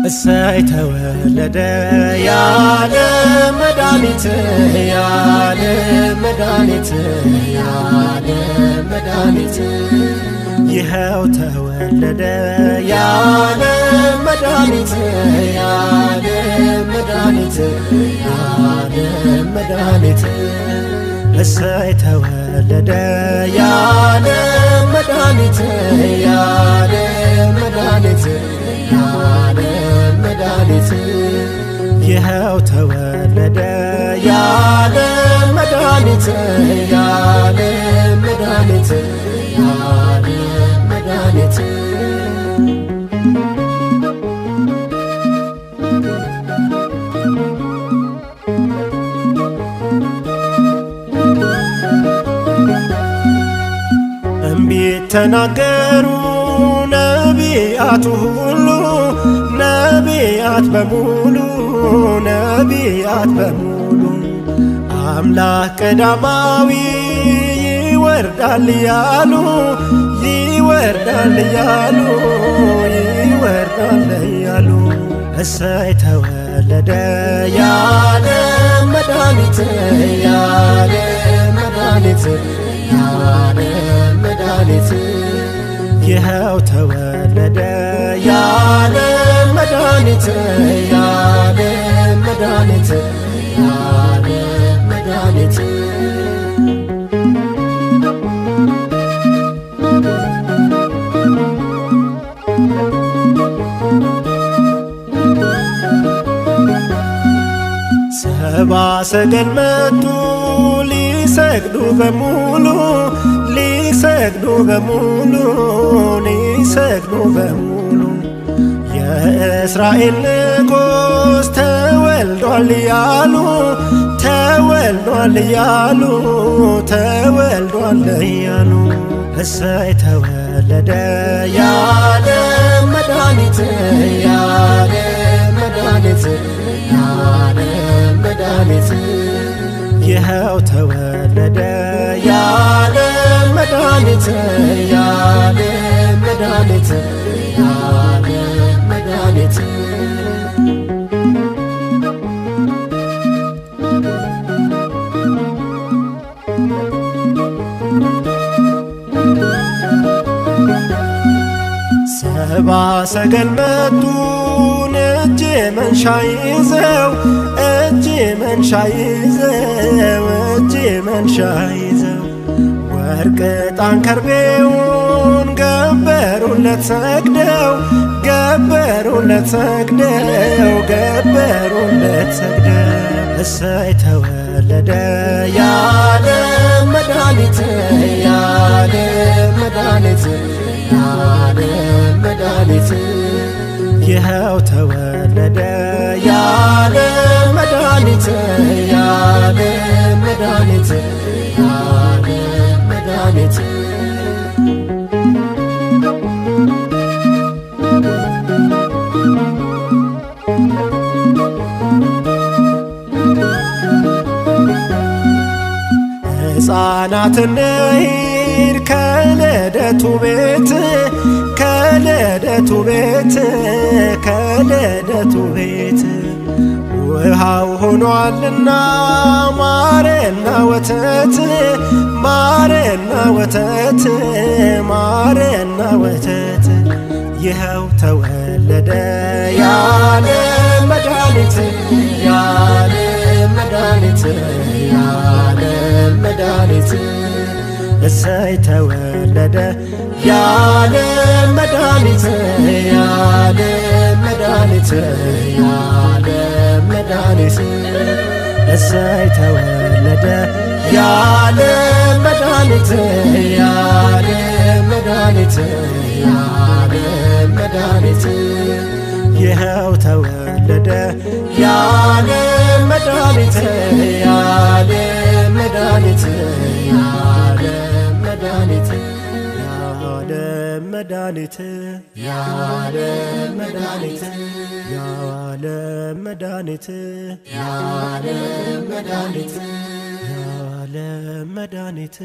እሰይ ተወለደ ያለ መድኃኒት ያለ መድኃኒት ያለ መድኃኒት ይኸው ተወለደ ያለ መድኃኒት ያለ መድኃኒት ያለ መድኃኒት እሰይ ተወለደ ያለ መድኃኒት ያለ መድኃኒት ያለ መድኃኒት ይኸው ተወለደ ያለ መድኃኒት ያለ መድኃኒት ያለ መድኃኒት እምቢት ተናገሩ ነቢያቱ ሁሉ ነቢያት በሙሉ ነቢያት በሙሉ አምላክ ቀዳማዊ ይወርዳል ያሉ ይወርዳል ያሉ ይወርዳል ያሉ እሰይ ተወለደ ያለ መድኃኒት ያለ መድኃኒት ያለ መድኃኒት ይኸው ተወለደ ያለ መድኃኒት ያለ መድኃኒት ያለ መድኃኒት ሰባ ሰገል መጡ ሊሰግዱ በሙሉ ሊሰግዱ በሙሉ ሊሰግዱ በሙሉ የእስራኤል ንጉሥ ተወልዷል ያሉ ተወልዷል ያሉ ተወልዷል ያሉ እሰይ ተወለደ ያለ መድኃኒት ያለ መድኃኒት ያለ መድኃኒት ይኸው ተወለደ ያለ መድኃኒት ያለ መድኃኒት ያለ መድኃኒት ሰባ ሰገል መጡ እጅ መንሻ ይዘው እጅ መንሻ ይዘው እጅ መንሻ ይዘው ወርቅ ዕጣን ከርቤውን ገበሩለት ሰግደው ገበሩለት ሰግደው ገበሩለት ሰግደው እሰይ ተወለደ ያለ መድኃኒት ያለ መድኃኒት ያለ መድኃኒት ይኸው ተወለደ ያለ መድኃኒት ያለ መድኃኒት ያለ መድኃኒት ሕፃናትን እንሂድ ከልደቱ ቤት ከልደቱ ቤት ከልደቱ ቤት ውሃው ሆኗልና ማርና ወተት ማርና ወተት ማርና ወተት ይኸው ተወለደ ያለ መድኃኒት ያለ መድኃኒት ያለ መድኃኒት እሰይ ተወለደ ያለ መድኃኒት ያለ መድኃኒት ያለ መድኃኒት እሰይ ተወለደ ያለ መድኃኒት ያለ ተወለደ የዓለም መድኃኒት የዓለም መድኃኒት የዓለም መድኃኒት የዓለም መድኃኒት የዓለም መድኃኒት የዓለም መድኃኒት የዓለም መድኃኒት የዓለም መድኃኒት